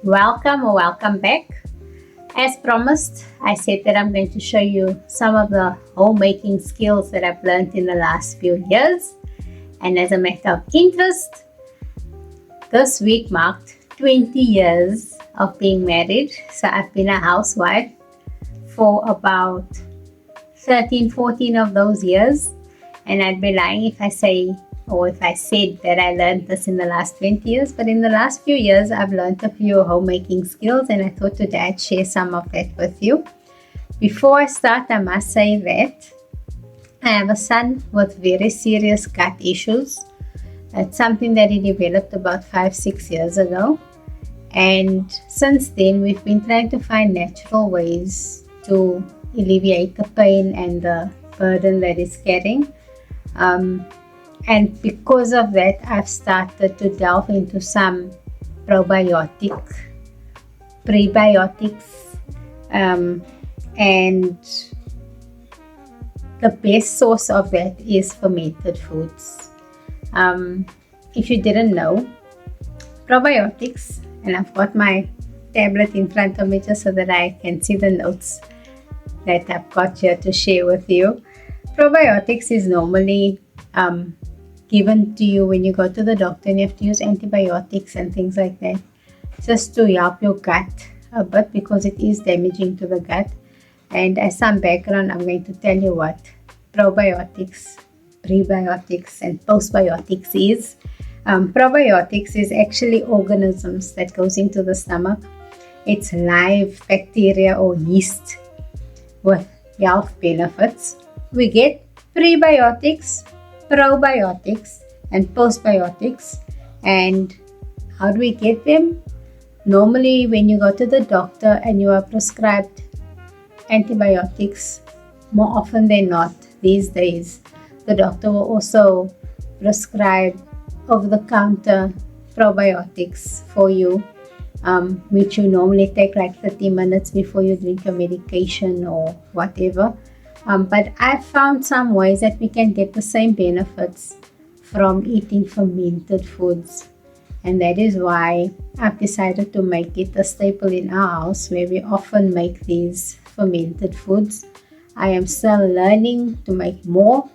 Welcome or welcome back. As promised, I said that I'm going to show you some of the homemaking skills that I've learned in the last few years. And as a matter of interest, this week marked 20 years of being married. So I've been a housewife for about 13, 14 of those years. And I'd be lying if I say or if I said that I learned this in the last 20 years. But in the last few years, I've learned a few homemaking skills, and I thought today I'd share some of that with you. Before I start, I must say that I have a son with very serious gut issues. It's something that he developed about 5-6 years ago. And since then, we've been trying to find natural ways to alleviate the pain and the burden that he's carrying. And because of that, I've started to delve into some prebiotics, and the best source of that is fermented foods. If you didn't know, probiotics, and I've got my tablet in front of me just so that I can see the notes that I've got here to share with you. Probiotics is normally given to you when you go to the doctor and you have to use antibiotics and things like that, just to help your gut a bit because it is damaging to the gut. And as some background, I'm going to tell you what probiotics, prebiotics, and postbiotics is. Probiotics is actually organisms that goes into the stomach. It's live bacteria or yeast with health benefits. We get prebiotics, probiotics, and postbiotics. And how do we get them? Normally, when you go to the doctor and you are prescribed antibiotics, more often than not these days, the doctor will also prescribe over-the-counter probiotics for you, which you normally take like 30 minutes before you drink a medication or whatever. But I found some ways that we can get the same benefits from eating fermented foods. And that is why I've decided to make it a staple in our house, where we often make these fermented foods. I am still learning to make more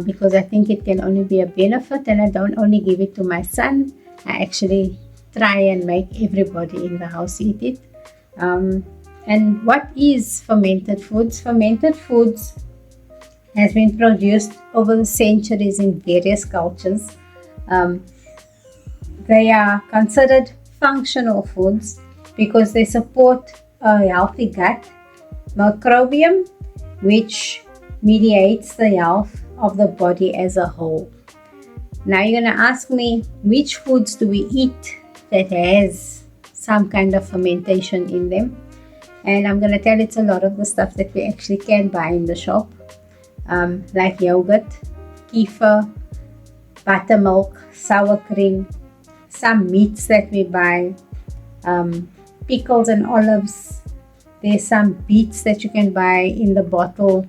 because I think it can only be a benefit, and I don't only give it to my son. I actually try and make everybody in the house eat it. And what is fermented foods? Fermented foods has been produced over the centuries in various cultures. They are considered functional foods because they support a healthy gut microbiome, which mediates the health of the body as a whole. Now you're going to ask me, which foods do we eat that has some kind of fermentation in them? And I'm going to tell it's a lot of the stuff that we actually can buy in the shop, like yogurt, kefir, buttermilk, sour cream, some meats that we buy, pickles and olives. There's some beets that you can buy in the bottle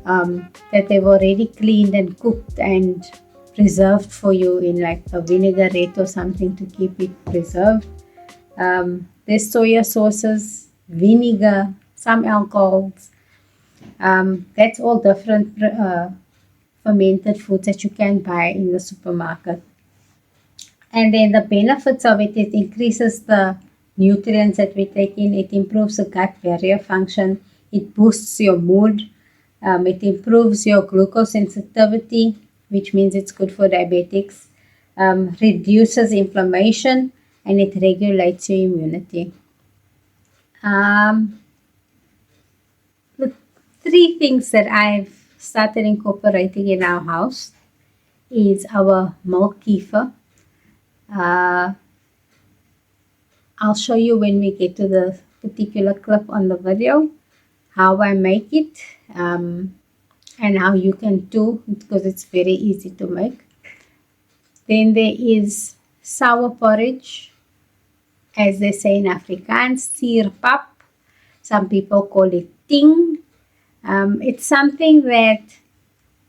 that they've already cleaned and cooked and preserved for you in like a vinaigrette or something to keep it preserved. There's soya sauces, vinegar, some alcohols. That's all different fermented foods that you can buy in the supermarket. And then the benefits of it increases the nutrients that we take in. It improves the gut barrier function. It boosts your mood. It improves your glucose sensitivity, which means it's good for diabetics. Reduces inflammation, and it regulates your immunity. The three things that I've started incorporating in our house is our milk kefir. I'll show you when we get to the particular clip on the video how I make it and how you can too, because it's very easy to make. Then there is sour porridge, as they say in Afrikaans, suurpap. Some people call it ting. It's something that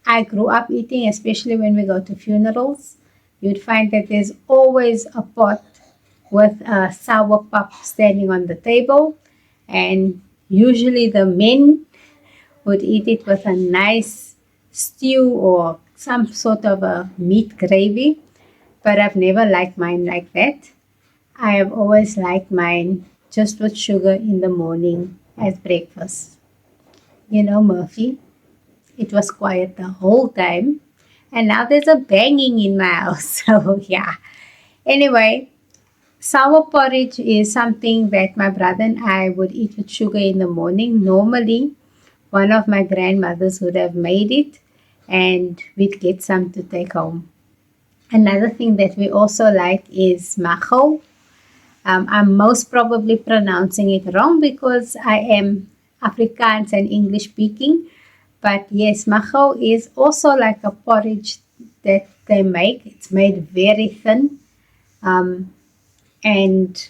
I grew up eating, especially when we go to funerals. You'd find that there's always a pot with a sour pop standing on the table, and usually the men would eat it with a nice stew or some sort of a meat gravy, but I've never liked mine like that. I have always liked mine just with sugar in the morning as breakfast. You know, Murphy, it was quiet the whole time, and now there's a banging in my house. So, yeah. Anyway, sour porridge is something that my brother and I would eat with sugar in the morning. Normally, one of my grandmothers would have made it, and we'd get some to take home. Another thing that we also like is macho. I'm most probably pronouncing it wrong because I am Afrikaans and English speaking. But yes, macho is also like a porridge that they make. It's made very thin, um, and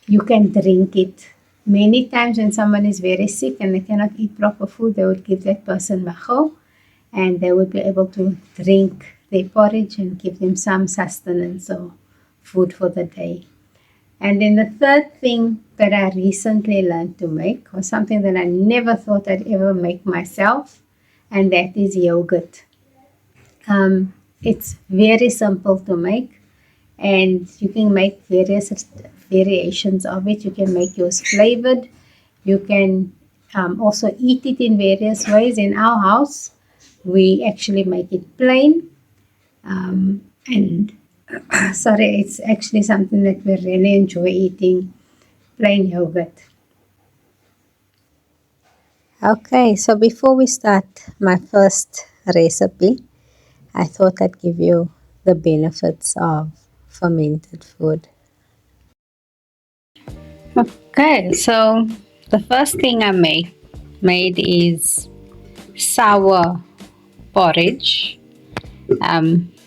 you can drink it. Many times when someone is very sick and they cannot eat proper food, they would give that person macho, and they would be able to drink their porridge and give them some sustenance or food for the day. And then the third thing that I recently learned to make was something that I never thought I'd ever make myself, and that is yogurt. It's very simple to make, and you can make various variations of it. You can make yours flavored. You can also eat it in various ways. In our house, we actually make it plain, and sorry, it's actually something that we really enjoy eating, plain yogurt. Okay, so before we start my first recipe, I thought I'd give you the benefits of fermented food. Okay, so the first thing I made is sour porridge.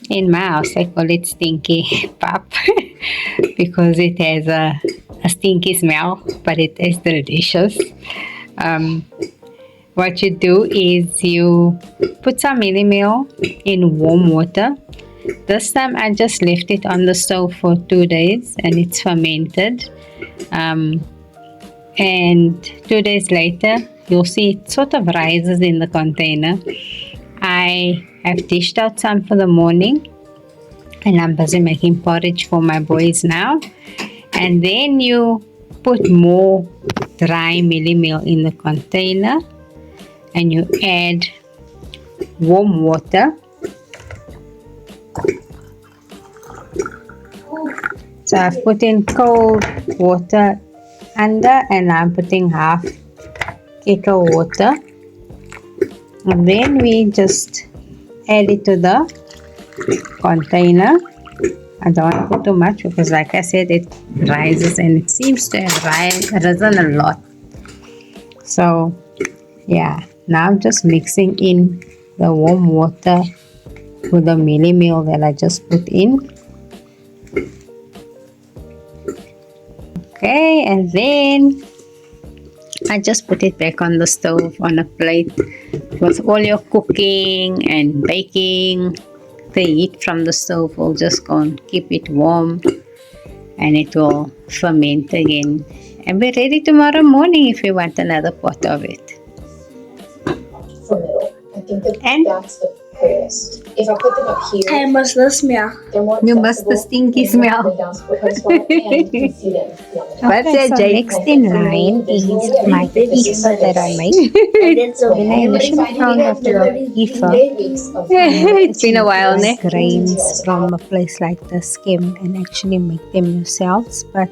In my house, I call it stinky pap because it has a stinky smell, but it is delicious. What you do is you put some mini meal in warm water. This time I just left it on the stove for 2 days and it's fermented. And 2 days later, you'll see it sort of rises in the container. I have dished out some for the morning and I'm busy making porridge for my boys now. And then you put more dry mealie meal in the container and you add warm water. So I've put in cold water under and I'm putting half kettle water, and then we just add it to the container. I don't want to put too much because like I said, it rises and it seems to have risen a lot. So yeah, now I'm just mixing in the warm water with the mealie meal that I just put in. Okay, and then I just put it back on the stove on a plate with all your cooking and baking. The heat from the stove will just go and keep it warm and it will ferment again and be ready tomorrow morning if you want another pot of it. I think that's the prettiest. If I put them up here, I must the smell. they're more You must the stinky smell. What's Okay, so next in line is my kefir that I make. When I initially found out about kefir, It's been a while, buy ne? grains from a place like the Skim and actually make them yourselves. But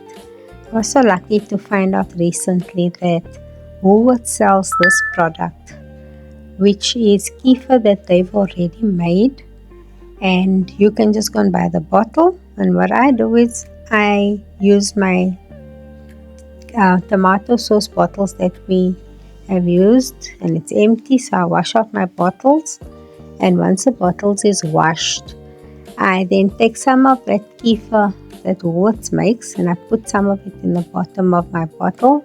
I was so lucky to find out recently that Woolworths sells this product, which is kefir that they've already made, and you can just go and buy the bottle. And what I do is I use my tomato sauce bottles that we have used, and it's empty, so I wash out my bottles, and once the bottles is washed, I then take some of that kefir that Woolworths makes and I put some of it in the bottom of my bottle,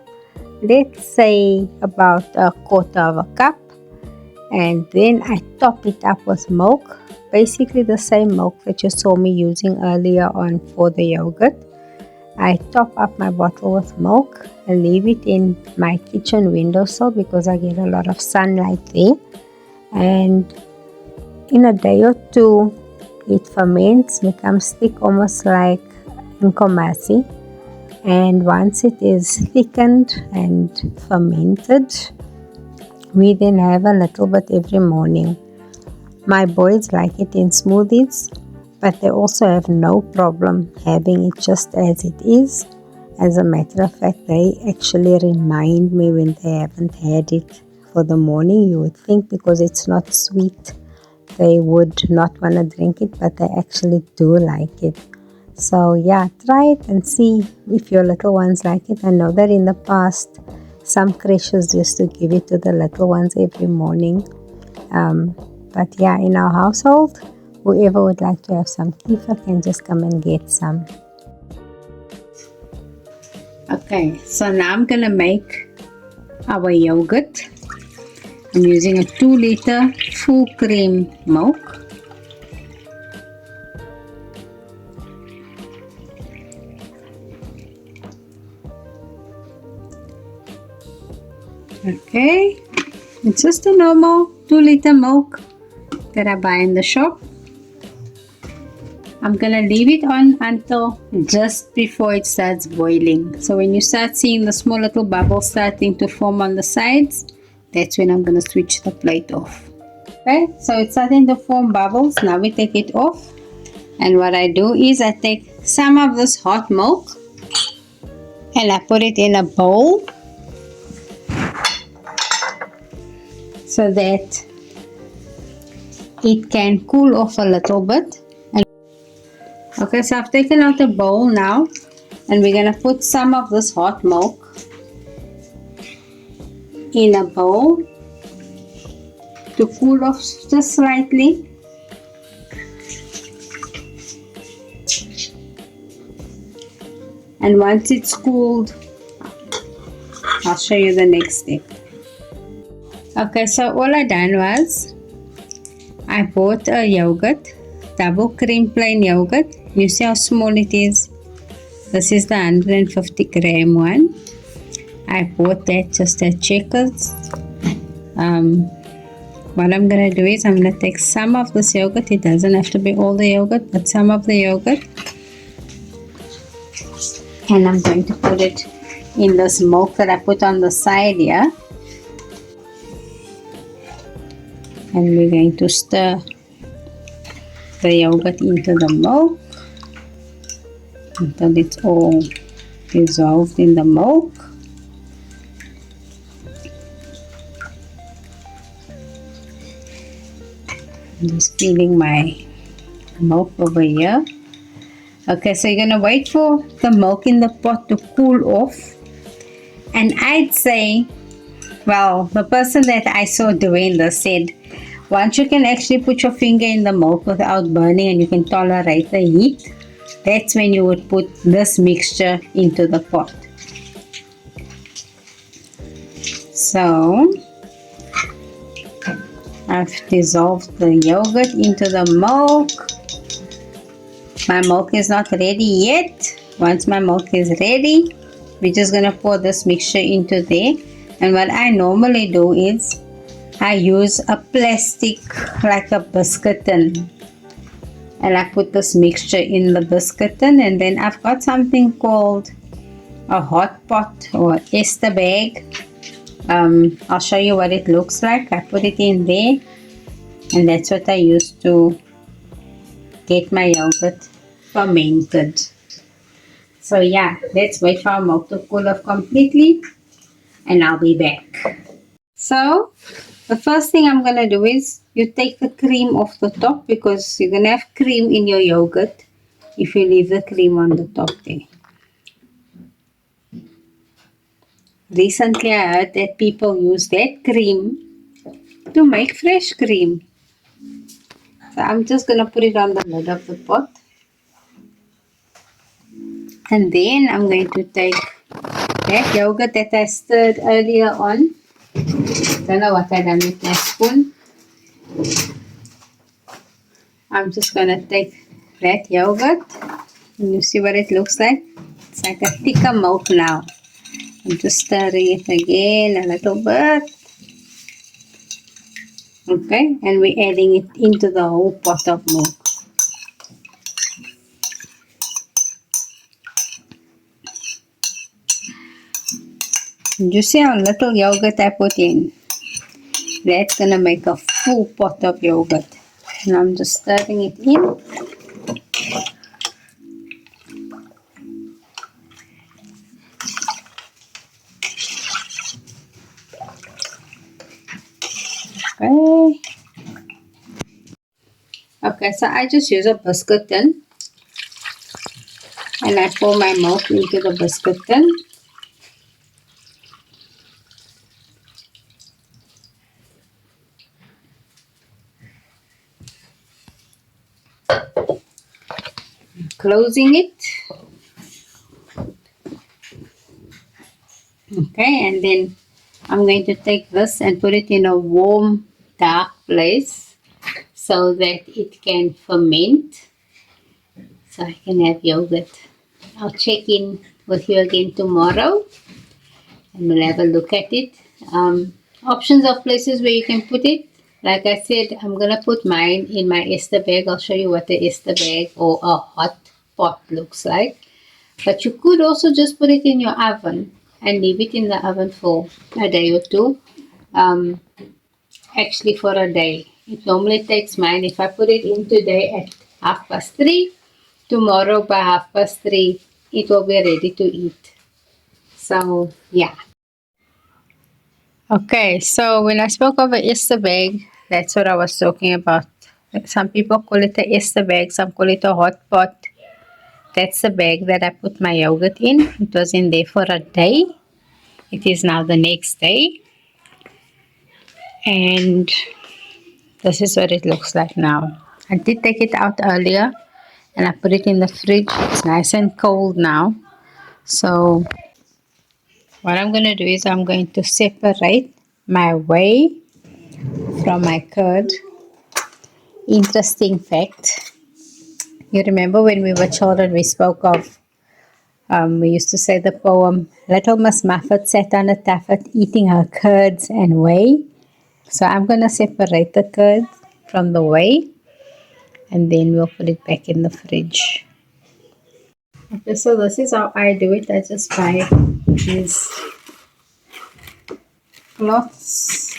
let's say about a quarter of a cup, and then I top it up with milk, basically the same milk that you saw me using earlier on for the yogurt. I top up my bottle with milk. I leave it in my kitchen windowsill because I get a lot of sunlight there. And in a day or two, it ferments, becomes thick, almost like nkomasi. And once it is thickened and fermented, we then have a little bit every morning. My boys like it in smoothies, but they also have no problem having it just as it is. As a matter of fact, they actually remind me when they haven't had it for the morning. You would think because it's not sweet, they would not want to drink it, but they actually do like it. So yeah, try it and see if your little ones like it. I know that in the past, some creches used to give it to the little ones every morning. But yeah, in our household, whoever would like to have some kefir can just come and get some. Okay, so now I'm gonna make our yogurt. I'm using a 2 liter full cream milk. Okay, it's just a normal 2 liter milk that I buy in the shop. I'm gonna leave it on until just before it starts boiling. So when you start seeing the small little bubbles starting to form on the sides, that's when I'm gonna switch the plate off. Okay, so it's starting to form bubbles. Now we take it off, and what I do is I take some of this hot milk and I put it in a bowl so that it can cool off a little bit. Okay, so I've taken out the bowl now, and we're gonna put some of this hot milk in a bowl to cool off just slightly. And once it's cooled, I'll show you the next step. Okay, so all I done was I bought a yogurt, double cream plain yogurt. You see how small it is. This is the 150 gram one. I bought that just at Checkers. What I'm gonna do is I'm gonna take some of this yogurt. It doesn't have to be all the yogurt, but some of the yogurt, and I'm going to put it in this milk that I put on the side here. And we're going to stir the yogurt into the milk until it's all dissolved in the milk. I'm just feeding my milk over here. Okay, so you're gonna wait for the milk in the pot to cool off, and I'd say, well, the person that I saw doing this said once you can actually put your finger in the milk without burning and you can tolerate the heat, that's when you would put this mixture into the pot. So I've dissolved the yogurt into the milk. My milk is not ready yet. Once my milk is ready, we're just gonna pour this mixture into there. And what I normally do is I use a plastic like a biscuit tin, and I put this mixture in the biscuit tin, and then I've got something called a hot pot or Easter bag. I'll show you what it looks like. I put it in there, and that's what I use to get my yogurt fermented. So yeah, let's wait for our milk to cool off completely, and I'll be back. So the first thing I'm going to do is you take the cream off the top, because you're going to have cream in your yogurt if you leave the cream on the top there. Recently I heard that people use that cream to make fresh cream. So I'm just going to put it on the lid of the pot. And then I'm going to take that yogurt that I stirred earlier on. Don't know what I done with my spoon. I'm just going to take that yogurt, and you see what it looks like. It's like a thicker milk now. I'm just stirring it again a little bit. Okay, and we're adding it into the whole pot of milk. You see how little yogurt I put in? That's gonna make a full pot of yogurt. And I'm just stirring it in. Okay. Okay, so I just use a biscuit tin. And I pour my milk into the biscuit tin. Closing it. Okay, and then I'm going to take this and put it in a warm, dark place so that it can ferment, so I can have yogurt. I'll check in with you again tomorrow and we'll have a look at it. Options of places where you can put it. Like I said, I'm going to put mine in my Ester bag. I'll show you what the Ester bag or a hot pot looks like. But you could also just put it in your oven and leave it in the oven for a day or two. Actually for a day. It normally takes mine, if I put it in today at 3:30, tomorrow by 3:30, it will be ready to eat. So, yeah. Okay, so when I spoke of an Easter bag, that's what I was talking about. Some people call it a Easter bag, some call it a hot pot. That's the bag that I put my yogurt in. It was in there for a day. It is now the next day. And this is what it looks like now. I did take it out earlier and I put it in the fridge. It's nice and cold now. So what I'm going to do is I'm going to separate my whey from my curd. Interesting fact. You remember when we were children we spoke of, we used to say the poem, Little Miss Muffet sat on a tuffet eating her curds and whey. So I'm going to separate the curd from the whey and then we'll put it back in the fridge. Okay, so this is how I do it. I just buy these cloths.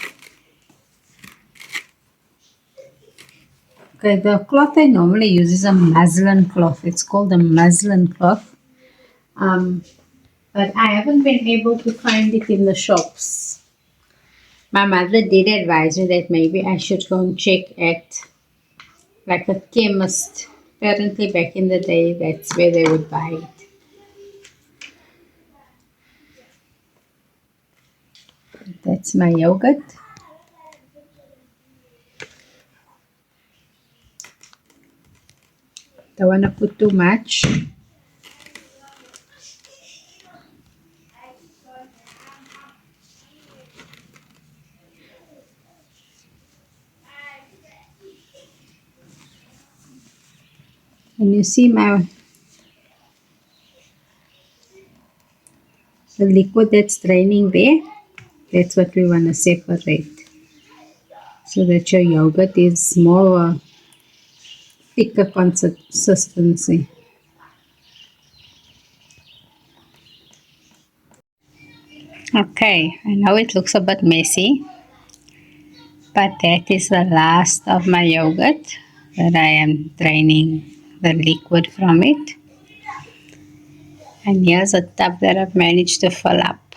Okay, the cloth I normally use is a muslin cloth. It's called a muslin cloth. But I haven't been able to find it in the shops. My mother did advise me that maybe I should go and check at like a chemist. Apparently back in the day, that's where they would buy it. That's my yogurt. Don't want to put too much. And you see the liquid that's draining there, that's what we want to separate so that your yogurt is more thicker consistency. Okay, I know it looks a bit messy, but that is the last of my yogurt that I am draining the liquid from it. And here's a tub that I've managed to fill up.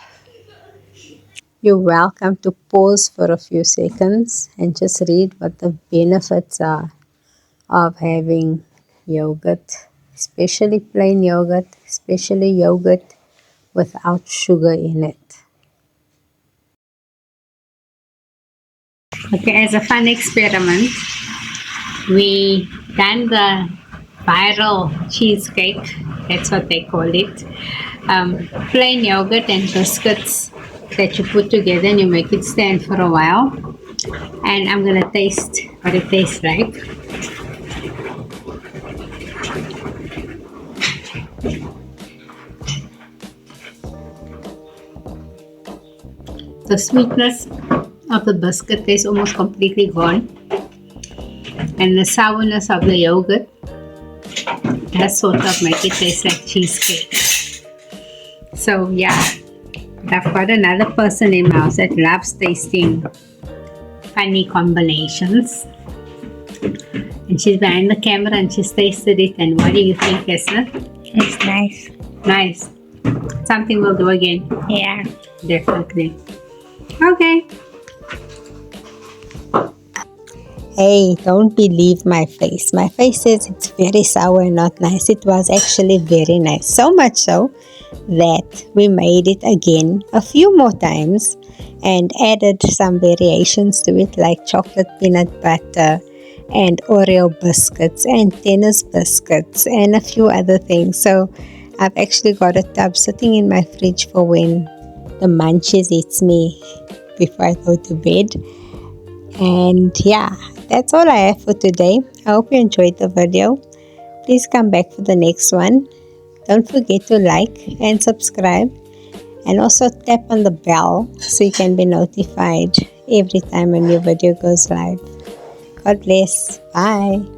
You're welcome to pause for a few seconds and just read what the benefits are of having yogurt, especially plain yogurt, especially yogurt without sugar in it. Okay, as a fun experiment, we done the viral cheesecake, that's what they call it. Plain yogurt and biscuits that you put together and you make it stand for a while. And I'm going to taste what it tastes like. The sweetness of the biscuit is almost completely gone, and the sourness of the yogurt does sort of make it taste like cheesecake. So yeah, I've got another person in my house that loves tasting funny combinations, and she's behind the camera and she's tasted it. And what do you think, Esther? It's nice. Nice. Something we'll do again. Yeah. Definitely. Okay. Hey, don't believe my face. My face says it's very sour and not nice. It was actually very nice. So much so that we made it again a few more times and added some variations to it, like chocolate peanut butter and Oreo biscuits and tennis biscuits and a few other things. So I've actually got a tub sitting in my fridge for when the munchies eats me before I go to bed. And yeah, that's all I have for today. I hope you enjoyed the video. Please come back for the next one. Don't forget to like and subscribe, and also tap on the bell so you can be notified every time a new video goes live. God bless. Bye.